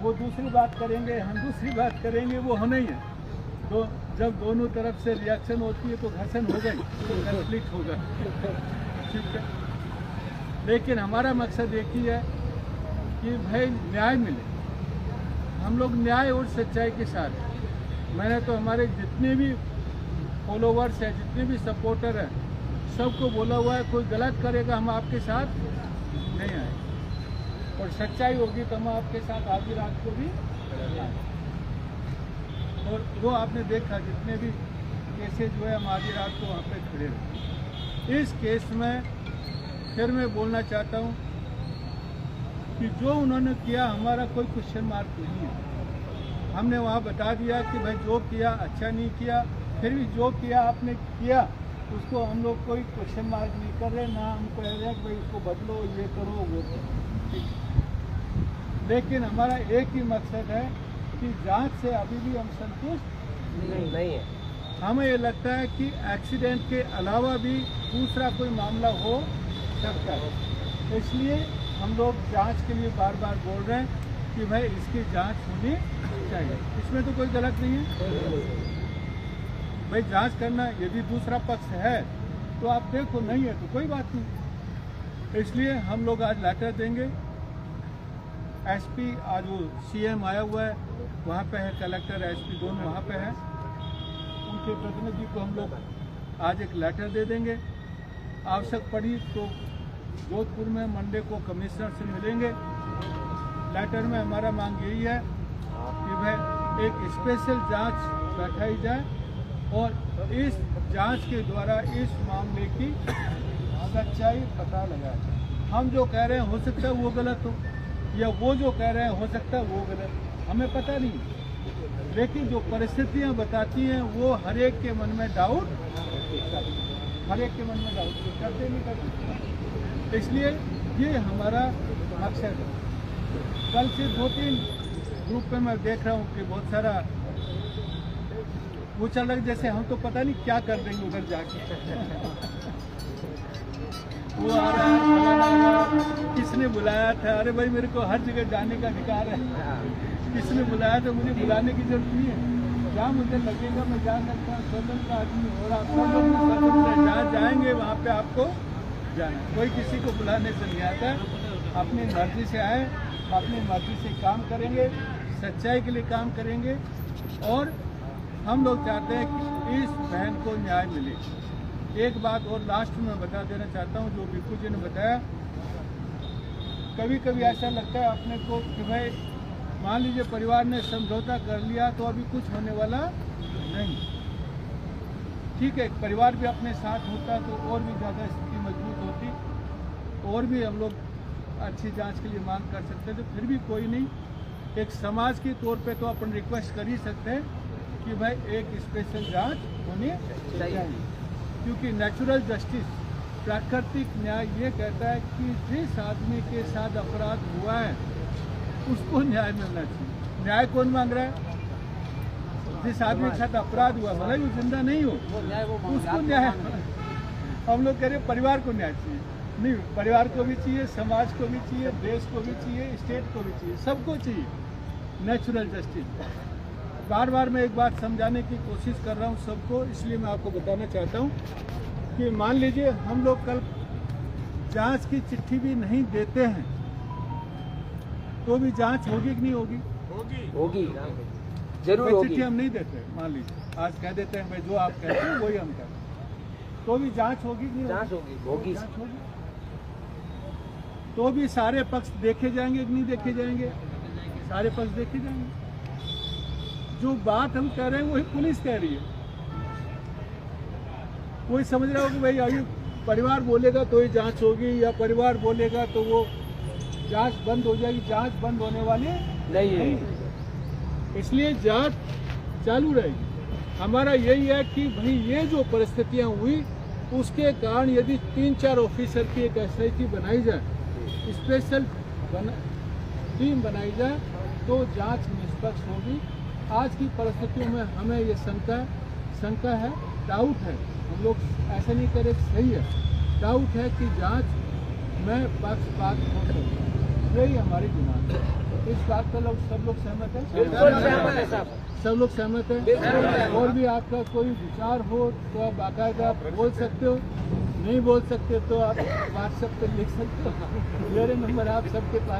वो दूसरी बात करेंगे, हम दूसरी बात करेंगे, वो होना ही है। तो जब दोनों तरफ से रिएक्शन होती है तो घर्षण होगा ही, तो कन्फ्लिक्ट होगा। ठीक है, लेकिन हमारा मकसद एक ही है कि भाई न्याय मिले। हम लोग न्याय और सच्चाई के साथ, मैंने तो हमारे जितने भी फॉलोवर्स हैं, जितने भी सपोर्टर हैं, सबको बोला हुआ है, कोई गलत करेगा हम आपके साथ नहीं आए, और सच्चाई होगी तो हम आपके साथ आधी रात को भी आए। और वो आपने देखा जितने भी केसेज हुए, हम आधी रात को वहाँ पे खड़े रहे। इस केस में फिर मैं बोलना चाहता हूँ कि जो उन्होंने किया हमारा कोई क्वेश्चन मार्क नहीं है। हमने वहाँ बता दिया कि भाई जो किया अच्छा नहीं किया, फिर भी जो किया आपने किया उसको हम लोग कोई क्वेश्चन मार्क नहीं कर रहे, ना हम कह रहे हैं कि भाई इसको बदलो, ये करो, वो करो। ठीक, लेकिन हमारा एक ही मकसद है कि जांच से अभी भी हम संतुष्ट नहीं है। हमें ये लगता है कि एक्सीडेंट के अलावा भी दूसरा कोई मामला हो सकता है, इसलिए हम लोग जांच के लिए बार बार बोल रहे हैं कि भाई इसकी जांच होनी चाहिए। इसमें तो कोई गलत नहीं है भाई, जांच करना। यदि दूसरा पक्ष है तो आप देखो, नहीं है तो कोई बात नहीं। इसलिए हम लोग आज लेटर देंगे। एसपी आज वो सीएम आया हुआ है, वहाँ पे है, कलेक्टर एसपी दोनों वहाँ पे हैं, उनके प्रतिनिधि को हम लोग आज एक लेटर दे देंगे। आवश्यक पड़ी तो जोधपुर में मंडे को कमिश्नर से मिलेंगे। लेटर में हमारा मांग यही है कि भाई एक स्पेशल जांच बैठाई जाए और इस जांच के द्वारा इस मामले की सच्चाई पता लगाया जाए। हम जो कह रहे हैं हो सकता है वो गलत हो, या वो जो कह रहे हैं हो सकता है वो गलत, हमें पता नहीं, लेकिन जो परिस्थितियां बताती हैं वो हर एक के मन में डाउट, हर एक के मन में डाउट करते नहीं करते। इसलिए ये हमारा मकसद है। कल से 2-3 ग्रुप में मैं देख रहा हूँ कि बहुत सारा वो चल रहा है, जैसे हम तो पता नहीं क्या कर देंगे उधर जाके। वो आ रहा है, किसने बुलाया था? अरे भाई मेरे को हर जगह जाने का अधिकार है, किसने बुलाया था? मुझे बुलाने की जरूरत नहीं है, जहाँ मुझे लगेगा मैं जा सकता हूँ। स्वतंत्र आदमी हो रहा, आप लोग भी स्वतंत्र है, जहाँ जाएंगे वहाँ पे आपको जाना, कोई किसी को बुलाने से नहीं आता। अपनी मर्जी से आए, अपनी मर्जी से काम करेंगे, सच्चाई के लिए काम करेंगे, और हम लोग चाहते हैं कि इस बहन को न्याय मिले। एक बात और लास्ट में बता देना चाहता हूँ, जो बिक्कू जी ने बताया, कभी कभी ऐसा लगता है अपने को कि भाई मान लीजिए परिवार ने समझौता कर लिया तो अभी कुछ होने वाला नहीं। ठीक है, परिवार भी अपने साथ होता तो और भी ज़्यादा स्थिति मजबूत होती, और भी हम लोग अच्छी जांच के लिए मांग कर सकते हैं। तो फिर भी कोई नहीं, एक समाज के तौर पे तो अपन रिक्वेस्ट कर ही सकते हैं कि भाई एक स्पेशल जांच होनी चाहिए, क्योंकि नेचुरल जस्टिस, प्राकृतिक न्याय ये कहता है कि जिस आदमी के साथ अपराध हुआ है उसको न्याय मिलना चाहिए। न्याय कौन मांग रहा है? जिस आदमी के साथ अपराध हुआ, भले वो जिंदा नहीं हो, उसको न्याय। हम लोग कह रहे परिवार को न्याय चाहिए, नहीं, परिवार को भी चाहिए, समाज को भी चाहिए, देश को भी चाहिए, स्टेट को भी चाहिए, सबको चाहिए नेचुरल जस्टिस। बार बार मैं एक बात समझाने की कोशिश कर रहा हूँ सबको, इसलिए मैं आपको बताना चाहता हूँ कि मान लीजिए हम लोग कल जांच की चिट्ठी भी नहीं देते हैं तो भी जांच होगी कि नहीं होगी? होगी, जरूर होगी। चिट्ठी हम नहीं देते, मान लीजिए आज कह देते हैं भाई जो आप कहते हैं वही हम कहते हैं, तो भी जांच होगी कि नहीं? जांच होगी। जांच होगी तो भी सारे पक्ष देखे जाएंगे कि नहीं देखे जाएंगे? सारे पक्ष देखे जाएंगे। जो बात हम कह रहे हैं वही पुलिस कह रही है। कोई समझ रहा हो कि भाई अभी परिवार बोलेगा तो ही जांच होगी, या परिवार बोलेगा तो वो जांच बंद हो जाएगी। जांच बंद होने वाली नहीं है, इसलिए जांच चालू रहेगी। हमारा यही है कि भाई ये जो परिस्थितियां हुई उसके कारण यदि 3-4 ऑफिसर की एक SIT बनाई जाए, स्पेशल टीम बनाई जाए, तो जांच निष्पक्ष होगी। आज की परिस्थितियों में हमें ये शंका है, डाउट है, हम लोग ऐसा नहीं करें सही है, डाउट है कि जांच में पक्षपात हो सकता है। यही हमारी डिमांड है। इस बात पर सब लोग सहमत हैं? बिल्कुल सहमत है साहब। सब लोग सहमत हैं? और भी आपका कोई विचार हो तो आप बाकायदा बोल सकते हो, नहीं बोल सकते तो आप व्हाट्सएप पे लिख सकते हो। मेरे नंबर आप सबके पास